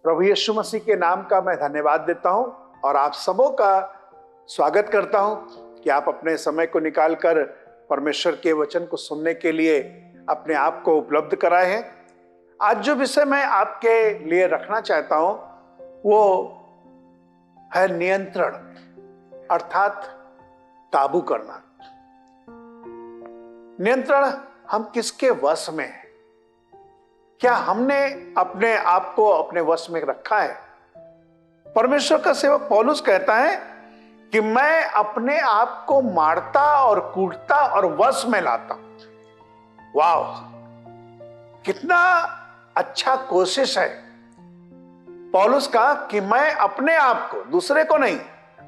प्रभु यीशु मसीह के नाम का मैं धन्यवाद देता हूं और आप सबों का स्वागत करता हूं कि आप अपने समय को निकालकर परमेश्वर के वचन को सुनने के लिए अपने आप को उपलब्ध कराए हैं। आज जो विषय मैं आपके लिए रखना चाहता हूं वो है नियंत्रण, अर्थात काबू करना। नियंत्रण हम किसके वश में है? क्या हमने अपने आप को अपने वश में रखा है? परमेश्वर का सेवक पौलुस कहता है कि मैं अपने आप को मारता और कूटता और वश में लाता। वाह, कितना अच्छा कोशिश है पौलुस का कि मैं अपने आप को, दूसरे को नहीं,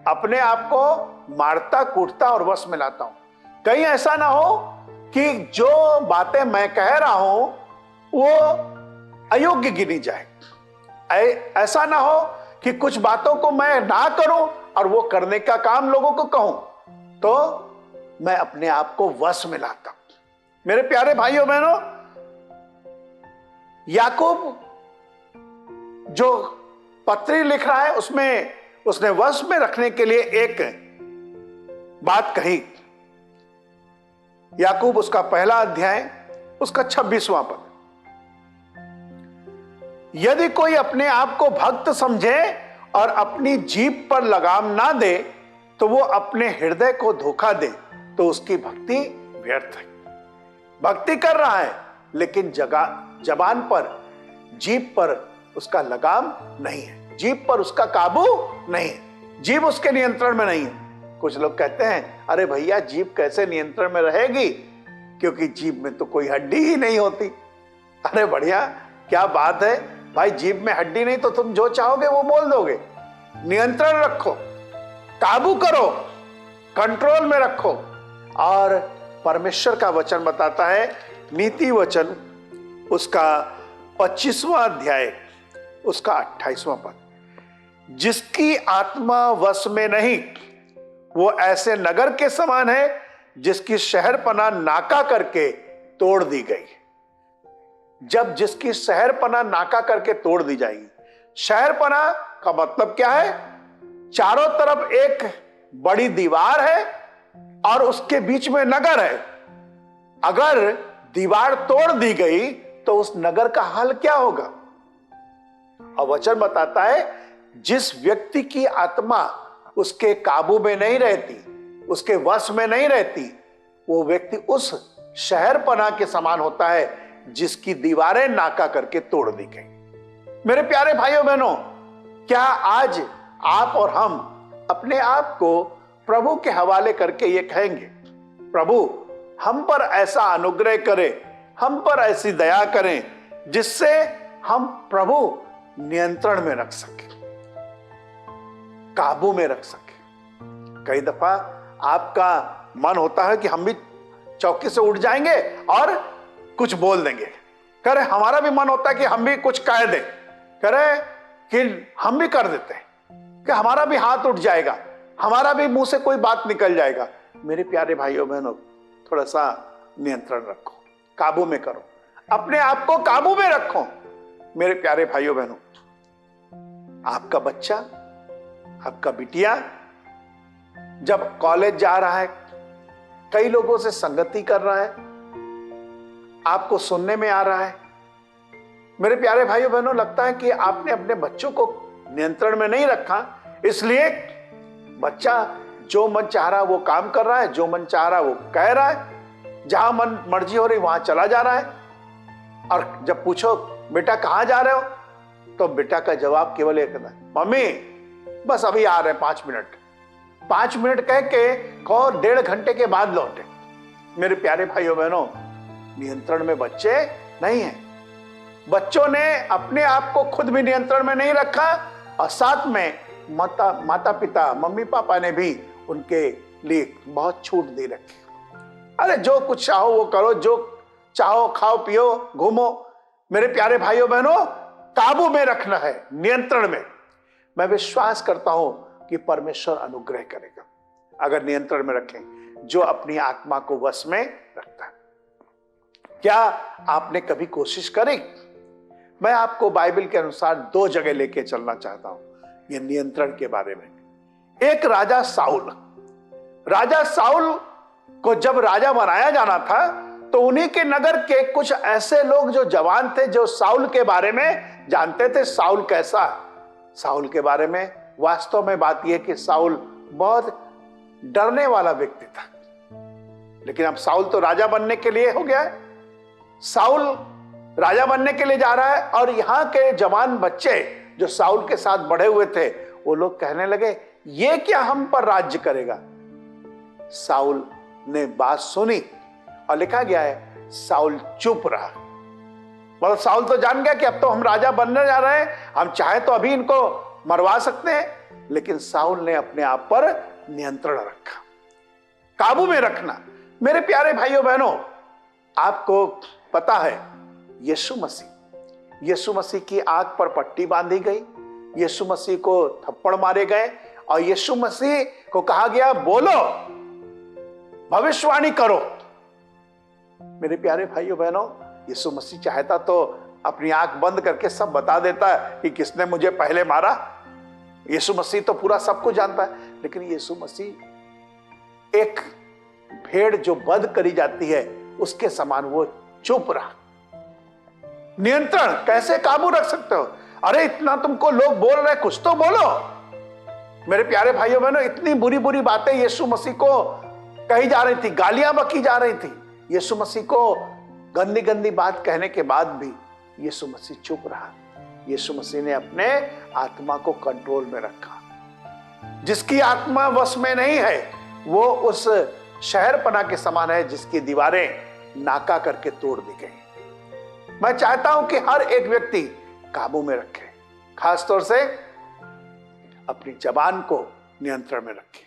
अपने आप को मारता कूटता और वश में लाता हूं। कहीं ऐसा ना हो कि जो बातें मैं कह रहा हूं वो अयोग्य गिनी जाए। ऐसा ना हो कि कुछ बातों को मैं ना करूं और वो करने का काम लोगों को कहूं, तो मैं अपने आप को वश में लाता हूं। मेरे प्यारे भाइयों बहनों, याकूब जो पत्री लिख रहा है उसमें उसने वश में रखने के लिए एक बात कही। याकूब उसका पहला अध्याय उसका 26वां पद, यदि कोई अपने आप को भक्त समझे और अपनी जीभ पर लगाम ना दे तो वो अपने हृदय को धोखा दे, तो उसकी भक्ति व्यर्थ है। भक्ति कर रहा है लेकिन जबान पर, जीभ पर उसका लगाम नहीं है, जीभ पर उसका काबू नहीं है, जीभ उसके नियंत्रण में नहीं है। कुछ लोग कहते हैं अरे भैया जीभ कैसे नियंत्रण में रहेगी, क्योंकि जीभ में तो कोई हड्डी ही नहीं होती। अरे बढ़िया, क्या बात है भाई, जीभ में हड्डी नहीं तो तुम जो चाहोगे वो बोल दोगे। नियंत्रण रखो, काबू करो, कंट्रोल में रखो। और परमेश्वर का वचन बताता है, नीति वचन उसका 25वां अध्याय उसका 28वां पद, जिसकी आत्मा वश में नहीं वो ऐसे नगर के समान है जिसकी शहरपनाह नाका करके तोड़ दी गई। जब जिसकी शहरपनाह नाका करके तोड़ दी जाएगी, शहरपनाह का मतलब क्या है? चारों तरफ एक बड़ी दीवार है और उसके बीच में नगर है। अगर दीवार तोड़ दी गई तो उस नगर का हाल क्या होगा? और वचन बताता है जिस व्यक्ति की आत्मा उसके काबू में नहीं रहती, उसके वश में नहीं रहती, वो व्यक्ति उस शहरपनाह के समान होता है जिसकी दीवारें नाका करके तोड़ दी गई। मेरे प्यारे भाइयों बहनों, क्या आज आप और हम अपने आप को प्रभु के हवाले करके ये कहेंगे, प्रभु हम पर ऐसा अनुग्रह करें, हम पर ऐसी दया करें जिससे हम प्रभु नियंत्रण में रख सके, काबू में रख सके। कई दफा आपका मन होता है कि हम भी चौकी से उठ जाएंगे और कुछ बोल देंगे। करे हमारा भी मन होता है कि हम भी कुछ कह दें, करे कि हम भी कर देते हैं कि हमारा भी हाथ उठ जाएगा, हमारा भी मुंह से कोई बात निकल जाएगा। मेरे प्यारे भाइयों बहनों, थोड़ा सा नियंत्रण रखो, काबू में करो, अपने आप को काबू में रखो। मेरे प्यारे भाइयों बहनों, आपका बच्चा, आपका बिटिया जब कॉलेज जा रहा है, कई लोगों से संगति कर रहा है, आपको सुनने में आ रहा है, मेरे प्यारे भाइयों बहनों, लगता है कि आपने अपने बच्चों को नियंत्रण में नहीं रखा, इसलिए बच्चा जो मन चाह रहा है वो काम कर रहा है, जो मन चाह रहा है वो कह रहा है, जहां मन मर्जी हो रही वहां चला जा रहा है। और जब पूछो बेटा कहां जा रहे हो, तो बेटा का जवाब केवल एक है, मम्मी बस अभी आ रहे हैं 5 मिनट। 5 मिनट कह के और 1.5 घंटे के बाद लौटे। मेरे प्यारे भाइयों बहनों, नियंत्रण में बच्चे नहीं हैं। बच्चों ने अपने आप को खुद भी नियंत्रण में नहीं रखा और साथ में माता पिता मम्मी पापा ने भी उनके लिए बहुत छूट दे रखी। अरे जो कुछ चाहो वो करो, जो चाहो खाओ पियो घूमो। मेरे प्यारे भाइयों बहनों, काबू में रखना है, नियंत्रण में। मैं विश्वास करता हूं कि परमेश्वर अनुग्रह करेगा अगर नियंत्रण में रखें जो अपनी आत्मा को वश में रखता है। क्या आपने कभी कोशिश करी? मैं आपको बाइबल के अनुसार 2 जगह लेके चलना चाहता हूं ये नियंत्रण के बारे में। एक राजा साउल को जब राजा बनाया जाना था तो उन्हीं के नगर के कुछ ऐसे लोग जो जवान थे, जो साउल के बारे में जानते थे साउल कैसा है। साउल के बारे में वास्तव में बात यह कि साउल बहुत डरने वाला व्यक्ति था। लेकिन अब साउल तो राजा बनने के लिए हो गया है। साउल राजा बनने के लिए जा रहा है और यहां के जवान बच्चे जो साउल के साथ बढ़े हुए थे वो लोग कहने लगे ये क्या हम पर राज्य करेगा। साउल ने बात सुनी और लिखा गया है साउल चुप रहा। मतलब साउल तो जान गया कि अब तो हम राजा बनने जा रहे हैं, हम चाहे तो अभी इनको मरवा सकते हैं। लेकिन साउल ने अपने आप पर नियंत्रण रखा, काबू में रखना। मेरे प्यारे भाइयों बहनों, आपको पता है यीशु मसीह की आंख पर पट्टी बांधी गई, यीशु मसीह को थप्पड़ मारे गए और यीशु मसीह को कहा गया बोलो, भविष्यवाणी करो। मेरे प्यारे भाइयों बहनों, यीशु मसीह चाहता तो अपनी आंख बंद करके सब बता देता कि किसने मुझे पहले मारा। यीशु मसीह तो पूरा सब कुछ जानता है। लेकिन यीशु मसीह एक भेड़ जो वध करी जाती है उसके समान वो चुप रहा। नियंत्रण कैसे काबू रख सकते हो? अरे इतना तुमको लोग बोल रहे, कुछ तो बोलो। मेरे प्यारे भाइयों बहनों, इतनी बुरी बुरी बातें यीशु मसीह को कही जा रही थी, गालियां बकी जा रही थी। यीशु मसीह को गंदी गंदी बात कहने के बाद भी यीशु मसीह चुप रहा। यीशु मसीह ने अपने आत्मा को कंट्रोल में रखा। जिसकी आत्मा वश में नहीं है वो उस शहरपना के समान है जिसकी दीवारें नाका करके तोड़ दी गई। मैं चाहता हूं कि हर एक व्यक्ति काबू में रखे, खासतौर से अपनी जबान को नियंत्रण में रखे,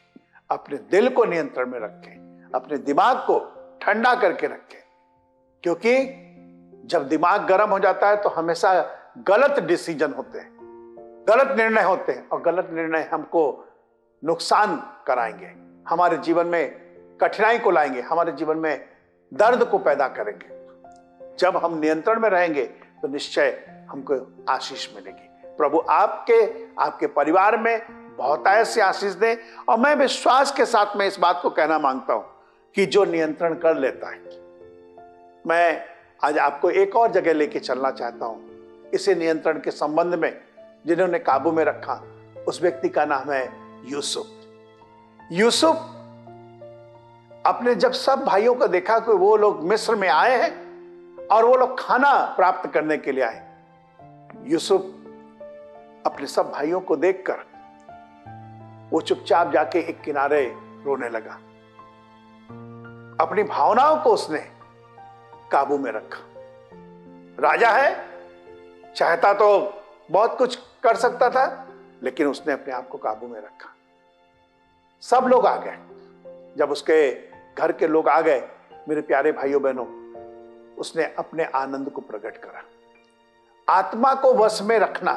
अपने दिल को नियंत्रण में रखे, अपने दिमाग को ठंडा करके रखे। क्योंकि जब दिमाग गर्म हो जाता है तो हमेशा गलत डिसीजन होते हैं, गलत निर्णय होते हैं और गलत निर्णय हमको नुकसान कराएंगे, हमारे जीवन में कठिनाई को लाएंगे, हमारे जीवन में दर्द को पैदा करेंगे। जब हम नियंत्रण में रहेंगे तो निश्चय हमको आशीष मिलेगी। प्रभु आपके परिवार में बहुत ऐसी आशीष दे। और मैं विश्वास के साथ में इस बात को कहना मांगता हूं कि जो नियंत्रण कर लेता है, मैं आज आपको एक और जगह लेके चलना चाहता हूं इसे नियंत्रण के संबंध में, जिन्होंने काबू में रखा। उस व्यक्ति का नाम है यूसुफ। अपने जब सब भाइयों को देखा कि वो लोग मिस्र में आए हैं और वो लोग खाना प्राप्त करने के लिए आए, यूसुफ अपने सब भाइयों को देखकर वो चुपचाप जाके एक किनारे रोने लगा। अपनी भावनाओं को उसने काबू में रखा। राजा है, चाहता तो बहुत कुछ कर सकता था, लेकिन उसने अपने आप को काबू में रखा। सब लोग आ गए। जब उसके घर के लोग आ गए, मेरे प्यारे भाइयों बहनों, उसने अपने आनंद को प्रकट करा। आत्मा को वश में रखना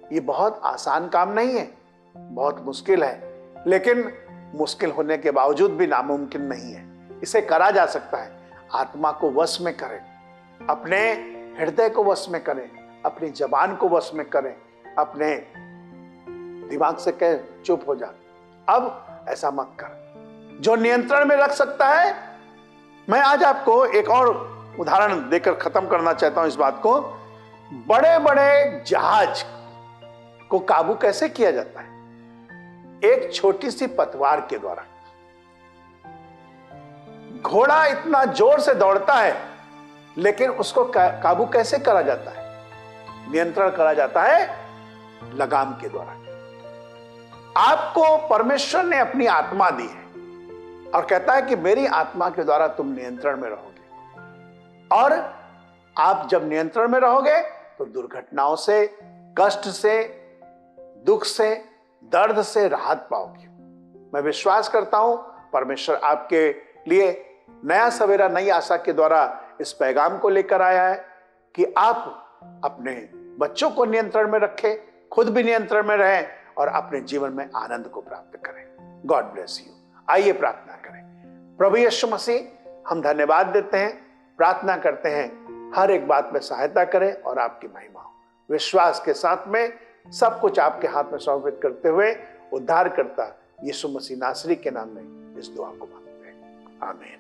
ये बहुत आसान काम नहीं है, बहुत मुश्किल है, लेकिन मुश्किल होने के बावजूद भी नामुमकिन नहीं है। इसे करा जा सकता है। आत्मा को वश में करें, अपने हृदय को वश में करें, अपनी जबान को वश में करें, अपने दिमाग से कह चुप हो जा, अब ऐसा मत कर। जो नियंत्रण में रख सकता है, मैं आज आपको एक और उदाहरण देकर खत्म करना चाहता हूं इस बात को। बड़े बड़े जहाज को काबू कैसे किया जाता है? एक छोटी सी पतवार के द्वारा। घोड़ा इतना जोर से दौड़ता है, लेकिन उसको काबू कैसे करा जाता है? नियंत्रण करा जाता है लगाम के द्वारा। आपको परमेश्वर ने अपनी आत्मा दी है और कहता है कि मेरी आत्मा के द्वारा तुम नियंत्रण में रहोगे, और आप जब नियंत्रण में रहोगे तो दुर्घटनाओं से, कष्ट से, दुख से, दर्द से राहत पाओगे। मैं विश्वास करता हूं परमेश्वर आपके लिए नया सवेरा, नई आशा के द्वारा इस पैगाम को लेकर आया है कि आप अपने बच्चों को नियंत्रण में रखें, खुद भी नियंत्रण में रहें और अपने जीवन में आनंद को प्राप्त करें। God bless you. आइए प्रार्थना करें। प्रभु यीशु मसीह, हम धन्यवाद देते हैं, प्रार्थना करते हैं हर एक बात में सहायता करें और आपकी महिमा हो। विश्वास के साथ में सब कुछ आपके हाथ में समर्पित करते हुए उद्धारकर्ता यीशु मसीह नासरी के नाम में इस दुआ को मांगते हैं, आमीन।